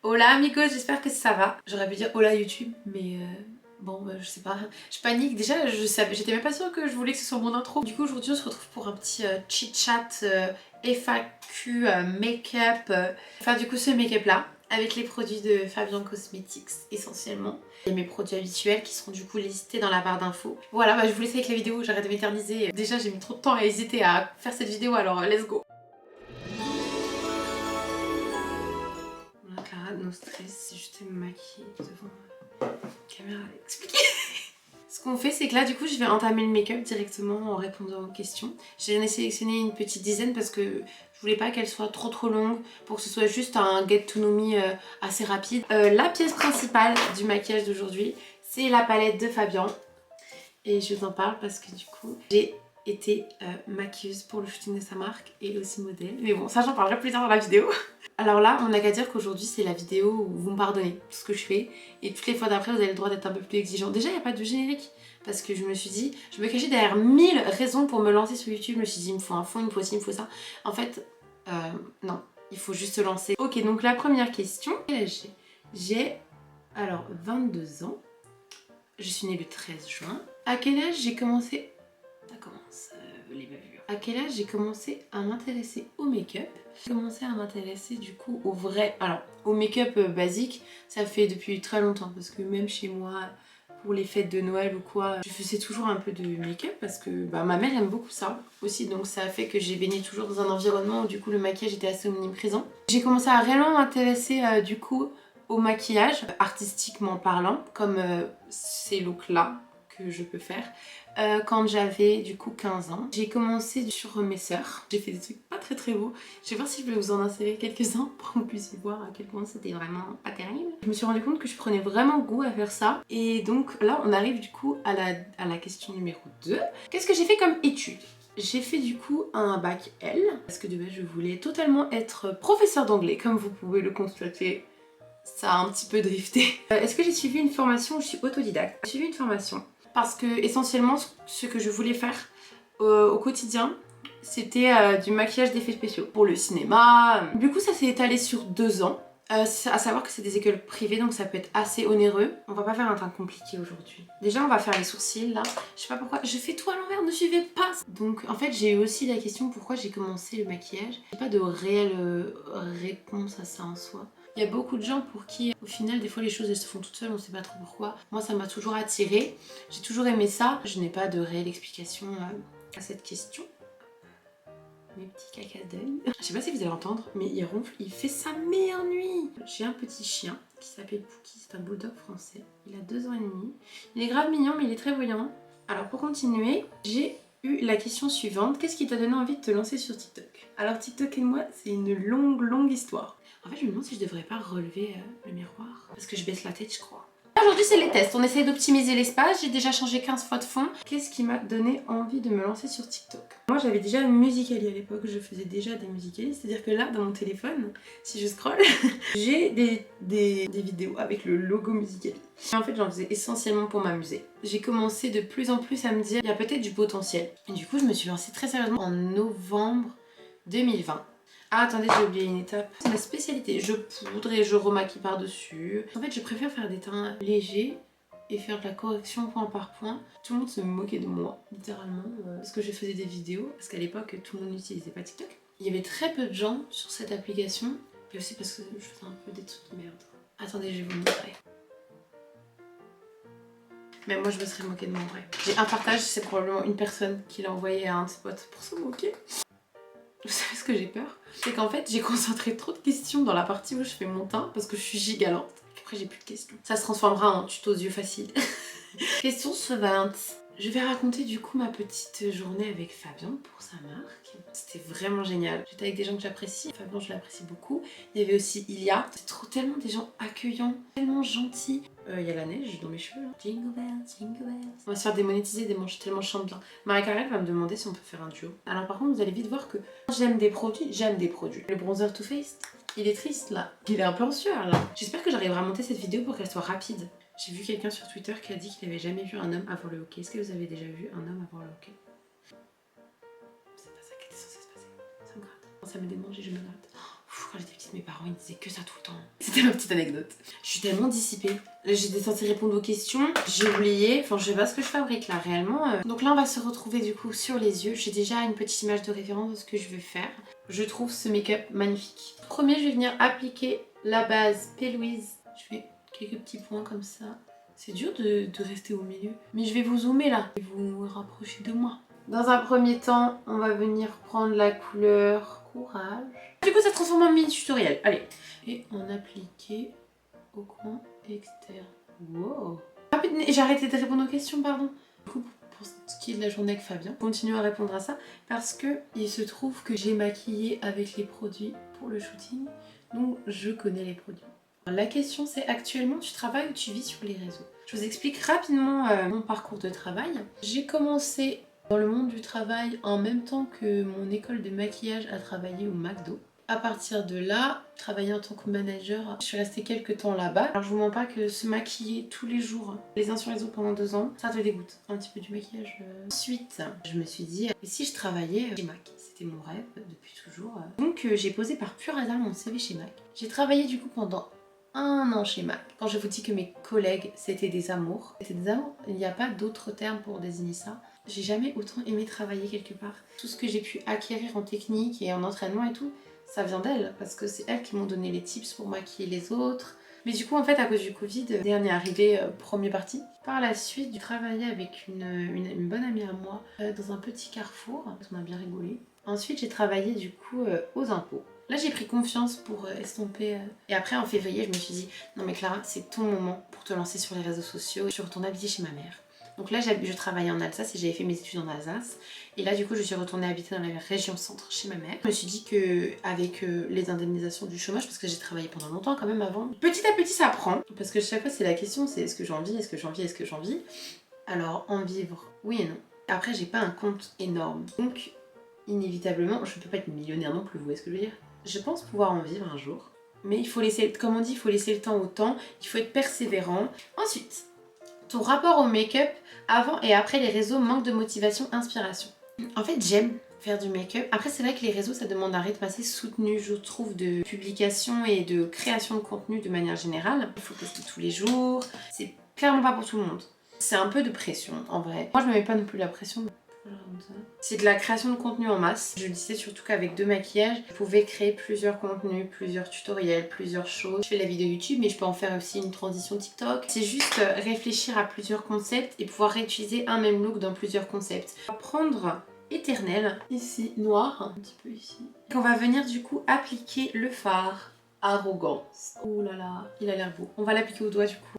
Hola amigos, j'espère que ça va. J'aurais pu dire hola YouTube, mais bon, je sais pas. Je panique. Déjà, j'étais même pas sûre que je voulais que ce soit mon intro. Du coup, aujourd'hui, on se retrouve pour un petit chit-chat FAQ make-up. Enfin, du coup, ce make-up là, avec les produits de Fabian Cosmetics essentiellement. Et mes produits habituels qui seront du coup listés dans la barre d'infos. Voilà, bah, je vous laisse avec la vidéo, j'arrête de m'éterniser. Déjà, j'ai mis trop de temps à hésiter à faire cette vidéo, alors let's go. Clara, no stress, c'est juste me maquiller devant la caméra à expliquer. Ce qu'on fait, c'est que là, du coup, je vais entamer le make-up directement en répondant aux questions. J'en ai sélectionné une petite dizaine parce que je voulais pas qu'elle soit trop longue pour que ce soit juste un get to know me assez rapide. La pièce principale du maquillage d'aujourd'hui, c'est la palette de Fabian. Et je t'en parle parce que du coup, j'ai été maquilleuse pour le shooting de sa marque et aussi modèle. Mais bon, ça j'en parlerai plus tard dans la vidéo. Alors là, on n'a qu'à dire qu'aujourd'hui c'est la vidéo où vous me pardonnez tout ce que je fais. Et toutes les fois d'après, vous avez le droit d'être un peu plus exigeant. Déjà, il n'y a pas de générique. Parce que je me suis dit, je me cachais derrière 1000 raisons pour me lancer sur YouTube. Je me suis dit, il me faut un fond, il me faut ci, il me faut ça. En fait, non, il faut juste se lancer. Ok, donc la première question, j'ai alors 22 ans. Je suis née le 13 juin. À quel âge j'ai commencé... Ça commence, les bavures. À quel âge j'ai commencé à m'intéresser au make-up? J'ai commencé à m'intéresser du coup au vrai... Alors, au make-up basique, ça fait depuis très longtemps. Parce que même chez moi, pour les fêtes de Noël ou quoi, je faisais toujours un peu de make-up parce que bah, ma mère aime beaucoup ça aussi. Donc ça a fait que j'ai baigné toujours dans un environnement où du coup le maquillage était assez omniprésent. J'ai commencé à réellement m'intéresser du coup au maquillage, artistiquement parlant, comme ces looks là que je peux faire, quand j'avais du coup 15 ans. J'ai commencé sur mes sœurs, j'ai fait des trucs pas très beaux. Je vais voir si je vais vous en insérer quelques-uns pour que vous puissiez voir à quel point c'était vraiment pas terrible. Je me suis rendu compte que je prenais vraiment goût à faire ça. Et donc là on arrive du coup à la question numéro 2. Qu'est-ce que j'ai fait comme étude? J'ai fait du coup un bac L, parce que de base je voulais totalement être professeur d'anglais, comme vous pouvez le constater. Ça a un petit peu drifté. Est-ce que j'ai suivi une formation? Je suis autodidacte. J'ai suivi une formation parce que essentiellement ce que je voulais faire au quotidien, c'était du maquillage d'effets spéciaux pour le cinéma. Du coup ça s'est étalé sur 2 ans. À savoir que c'est des écoles privées donc ça peut être assez onéreux. On va pas faire un truc compliqué aujourd'hui. Déjà on va faire les sourcils là. Je sais pas pourquoi, je fais tout à l'envers, ne suivez pas. Donc en fait j'ai eu aussi la question pourquoi j'ai commencé le maquillage. J'ai pas de réelle réponse à ça en soi. Il y a beaucoup de gens pour qui, au final, des fois les choses elles se font toutes seules, on sait pas trop pourquoi. Moi ça m'a toujours attirée, j'ai toujours aimé ça. Je n'ai pas de réelle explication à cette question. Mes petits caca d'œil. Je sais pas si vous allez entendre, mais il ronfle, il fait sa meilleure nuit. J'ai un petit chien qui s'appelle Pookie, c'est un bulldog français. Il a 2 ans et demi. Il est grave mignon, mais il est très voyant. Alors pour continuer, j'ai eu la question suivante. Qu'est-ce qui t'a donné envie de te lancer sur TikTok? Alors TikTok et moi, c'est une longue histoire. En fait, je me demande si je devrais pas relever le miroir. Parce que je baisse la tête, je crois. Aujourd'hui, c'est les tests. On essaye d'optimiser l'espace. J'ai déjà changé 15 fois de fond. Qu'est-ce qui m'a donné envie de me lancer sur TikTok? Moi, j'avais déjà une Musical.ly à l'époque. Je faisais déjà des Musical.ly. C'est-à-dire que là, dans mon téléphone, si je scrolle, j'ai des vidéos avec le logo Musical.ly. En fait, j'en faisais essentiellement pour m'amuser. J'ai commencé de plus en plus à me dire, il y a peut-être du potentiel. Et du coup, je me suis lancée très sérieusement en novembre 2020. Ah attendez, j'ai oublié une étape. C'est ma spécialité. Je poudre et je remaquille par-dessus. En fait, je préfère faire des teints légers et faire de la correction point par point. Tout le monde se moquait de moi, littéralement, parce que je faisais des vidéos. Parce qu'à l'époque, tout le monde n'utilisait pas TikTok. Il y avait très peu de gens sur cette application. Et aussi parce que je faisais un peu des trucs de merde. Attendez, je vais vous montrer. Mais moi, je me serais moquée de moi en vrai. J'ai un partage, c'est probablement une personne qui l'a envoyé à un de ses potes pour se moquer. Vous savez ce que j'ai peur? C'est qu'en fait j'ai concentré trop de questions dans la partie où je fais mon teint parce que je suis gigalante. Après j'ai plus de questions. Ça se transformera en tuto aux yeux faciles. Question suivante. Je vais raconter du coup ma petite journée avec Fabian pour sa marque. C'était vraiment génial. J'étais avec des gens que j'apprécie. Fabian je l'apprécie beaucoup. Il y avait aussi Ilia. C'est tellement des gens accueillants, tellement gentils. Il y a la neige dans mes cheveux là. Jingle bells, jingle bells. On va se faire démonétiser tellement je chante bien. Marie-Carrel va me demander si on peut faire un duo. Alors par contre vous allez vite voir que j'aime des produits, j'aime des produits. Le bronzer Too Faced, il est triste là. Il est un peu en sueur là. J'espère que j'arriverai à monter cette vidéo pour qu'elle soit rapide. J'ai vu quelqu'un sur Twitter qui a dit qu'il n'avait jamais vu un homme avoir le hockey. Est-ce que vous avez déjà vu un homme avoir le hockey? C'est pas ça qui était censé se passer. Ça me gratte. Quand ça me démange et je me gratte. quand j'étais petite, mes parents ils disaient que ça tout le temps. C'était ma petite anecdote. Je suis tellement dissipée. Là, j'étais censée répondre aux questions, j'ai oublié. Enfin, je sais pas ce que je fabrique là réellement. Donc là, on va se retrouver du coup sur les yeux. J'ai déjà une petite image de référence de ce que je vais faire. Je trouve ce make-up magnifique. Premier, je vais venir appliquer la base P. Louise. Je fais quelques petits points comme ça. C'est dur de rester au milieu. Mais je vais vous zoomer là et vous rapprocher de moi. Dans un premier temps, on va venir prendre la couleur Courage. Du coup, ça se transforme en mini tutoriel. Allez. Et on appliquer au coin externe. Wow. J'ai arrêté de répondre aux questions, pardon. Du coup, pour ce qui est de la journée avec Fabien, continue à répondre à ça parce que il se trouve que j'ai maquillé avec les produits pour le shooting. Donc, je connais les produits. La question c'est actuellement tu travailles ou tu vis sur les réseaux. Je vous explique rapidement mon parcours de travail. J'ai commencé dans le monde du travail en même temps que mon école de maquillage à travailler au McDo. À partir de là, travailler en tant que manager, je suis restée quelques temps là-bas. Alors je vous mens pas que se maquiller tous les jours, les uns sur les autres pendant 2 ans, ça te dégoûte un petit peu du maquillage. Ensuite, je me suis dit, et si je travaillais chez Mac? C'était mon rêve depuis toujours. Donc j'ai posé par pur hasard mon CV chez Mac. J'ai travaillé du coup pendant 1 an chez Mac. Quand je vous dis que mes collègues c'était des amours, c'était des amours, il n'y a pas d'autre terme pour désigner ça. J'ai jamais autant aimé travailler quelque part. Tout ce que j'ai pu acquérir en technique et en entraînement et tout, ça vient d'elles parce que c'est elles qui m'ont donné les tips pour maquiller les autres. Mais du coup en fait à cause du Covid, dernier arrivé, premier parti. Par la suite, j'ai travaillé avec une bonne amie à moi dans un petit carrefour. On a bien rigolé. Ensuite j'ai travaillé du coup aux impôts. Là j'ai pris confiance pour estomper. Et après en février je me suis dit non mais Clara c'est ton moment pour te lancer sur les réseaux sociaux. Je suis retournée habiter chez ma mère. Donc là je travaillais en Alsace et j'avais fait mes études en Alsace. Et là du coup je suis retournée habiter dans la région centre chez ma mère. Je me suis dit que avec les indemnisations du chômage, parce que j'ai travaillé pendant longtemps quand même avant, petit à petit ça prend. Parce que chaque fois c'est la question, c'est est-ce que j'en vis, est-ce que j'en vis, est-ce que j'en vis. Alors en vivre, oui et non. Après j'ai pas un compte énorme. Donc inévitablement, je peux pas être millionnaire non plus, vous voyez ce que je veux dire. Je pense pouvoir en vivre un jour. Mais il faut laisser, comme on dit, il faut laisser le temps au temps, il faut être persévérant. Ensuite, ton rapport au make-up avant et après les réseaux, manque de motivation, inspiration. En fait, j'aime faire du make-up. Après, c'est vrai que les réseaux, ça demande un rythme assez soutenu, je trouve, de publication et de création de contenu de manière générale. Il faut poster tous les jours. C'est clairement pas pour tout le monde. C'est un peu de pression, en vrai. Moi, je me mets pas non plus la pression. C'est de la création de contenu en masse. Je le disais surtout qu'avec 2 maquillages, je pouvais créer plusieurs contenus, plusieurs tutoriels, plusieurs choses. Je fais la vidéo YouTube mais je peux en faire aussi une transition TikTok. C'est juste réfléchir à plusieurs concepts et pouvoir réutiliser un même look dans plusieurs concepts. On va prendre éternel, ici, noir, un petit peu ici. On va venir du coup appliquer le fard Arrogance. Oh là là, il a l'air beau. On va l'appliquer au doigt du coup.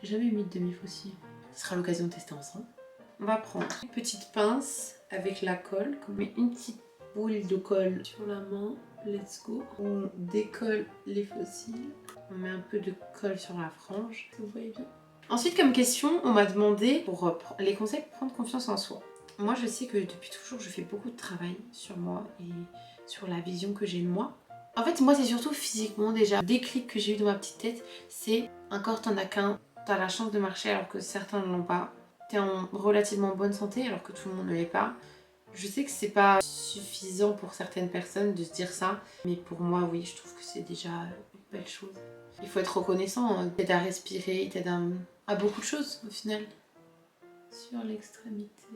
J'ai jamais mis de demi-faucille. Ce sera l'occasion de tester ensemble. On va prendre une petite pince avec la colle. On met une petite boule de colle sur la main. Let's go. On décolle les fossiles. On met un peu de colle sur la frange. Vous voyez bien. Ensuite, comme question, on m'a demandé pour les conseils pour prendre confiance en soi. Moi, je sais que depuis toujours, je fais beaucoup de travail sur moi et sur la vision que j'ai de moi. En fait, moi, c'est surtout physiquement déjà. Le déclic que j'ai eu dans ma petite tête, c'est un corps, t'en as qu'un. T'as la chance de marcher alors que certains ne l'ont pas. T'es en relativement bonne santé alors que tout le monde ne l'est pas. Je sais que c'est pas suffisant pour certaines personnes de se dire ça, mais pour moi, oui, je trouve que c'est déjà une belle chose. Il faut être reconnaissant, hein. Il t'aide à respirer, il t'aide à beaucoup de choses au final. Sur l'extrémité.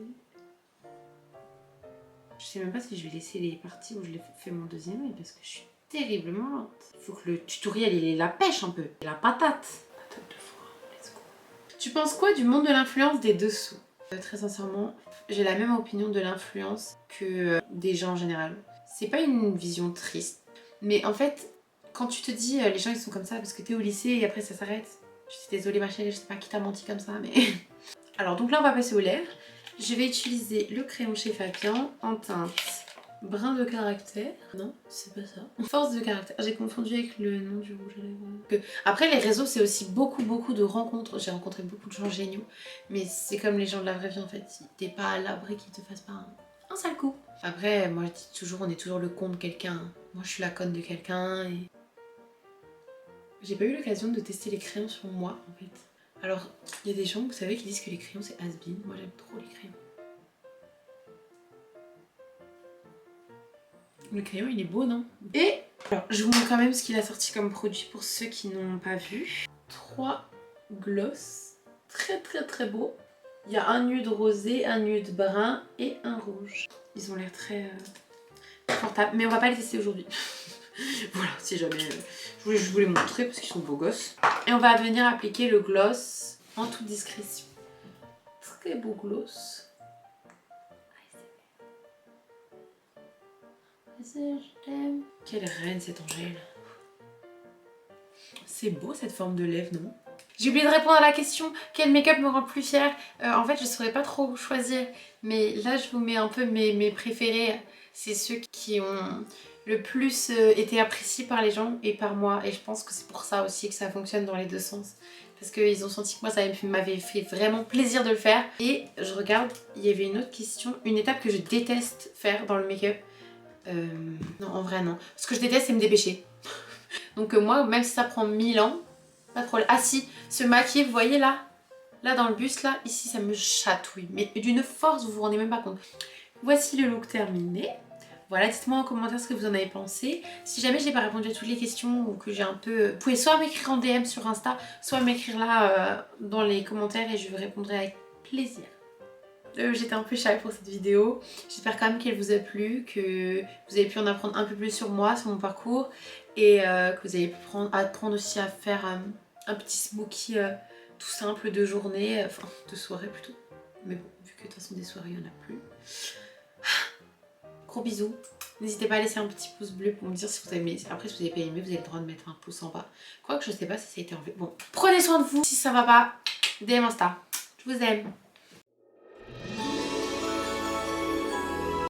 Je sais même pas si je vais laisser les parties où je l'ai fait mon deuxième œil parce que je suis terriblement lente. Il faut que le tutoriel il ait la pêche un peu, la patate. Patate de foie, let's go. Tu penses quoi du monde de l'influence des dessous? Très sincèrement, j'ai la même opinion de l'influence que des gens en général. C'est pas une vision triste, mais en fait, quand tu te dis les gens ils sont comme ça parce que t'es au lycée et après ça s'arrête. Je suis désolée ma chérie, je sais pas qui t'a menti comme ça, mais... Alors donc là on va passer aux lèvres. Je vais utiliser le crayon chez Fabien en teinte brin de caractère. Non, c'est pas ça. Force de caractère. J'ai confondu avec le nom du rouge à lèvres. Après les réseaux c'est aussi beaucoup de rencontres. J'ai rencontré beaucoup de gens géniaux. Mais c'est comme les gens de la vraie vie en fait. T'es pas à l'abri qu'ils te fassent pas un sale coup. Après moi je dis toujours on est toujours le con de quelqu'un. Moi je suis la conne de quelqu'un et... J'ai pas eu l'occasion de tester les crayons sur moi en fait. Alors, il y a des gens, vous savez, qui disent que les crayons c'est has-been. Moi j'aime trop les crayons. Le crayon il est beau, non? Et alors, je vous montre quand même ce qu'il a sorti comme produit pour ceux qui n'ont pas vu. 3 gloss, très beaux. Il y a un nude rosé, un nude brun et un rouge. Ils ont l'air très confortables, mais on va pas les tester aujourd'hui. Voilà, si jamais je voulais vous les montrer parce qu'ils sont beaux gosses. Et on va venir appliquer le gloss en toute discrétion. Très beau gloss. Je t'aime. Quelle reine cette Angèle. C'est beau cette forme de lèvres, non? J'ai oublié de répondre à la question quel make-up me rend le plus fière. En fait, je saurais pas trop choisir, mais là je vous mets un peu mes préférés. C'est ceux qui ont le plus été appréciés par les gens et par moi, et je pense que c'est pour ça aussi que ça fonctionne dans les deux sens. Parce qu'ils ont senti que moi ça m'avait fait vraiment plaisir de le faire. Et je regarde, il y avait une autre question, une étape que je déteste faire dans le make-up. Non, en vrai non. Ce que je déteste c'est me dépêcher. Donc moi, même si ça prend 1000 ans, pas de problème. Ah si, se maquiller, vous voyez là? Là dans le buste, là, ici ça me chatouille. Mais d'une force, vous vous rendez même pas compte. Voici le look terminé. Voilà, dites-moi en commentaire ce que vous en avez pensé. Si jamais j'ai pas répondu à toutes les questions ou que j'ai un peu... Vous pouvez soit m'écrire en DM sur Insta, soit m'écrire là dans les commentaires et je vous répondrai avec plaisir. J'étais un peu shy pour cette vidéo. J'espère quand même qu'elle vous a plu, que vous avez pu en apprendre un peu plus sur moi, sur mon parcours et que vous avez pu apprendre aussi à faire un petit smoky tout simple de journée, enfin de soirée plutôt. Mais bon, vu que de toute façon des soirées il n'y en a plus. Gros bisous. N'hésitez pas à laisser un petit pouce bleu pour me dire si vous avez aimé. Après, si vous n'avez pas aimé, vous avez le droit de mettre un pouce en bas. Quoique je sais pas si ça a été enlevé. Bon, prenez soin de vous. Si ça va pas, DM Insta. Je vous aime.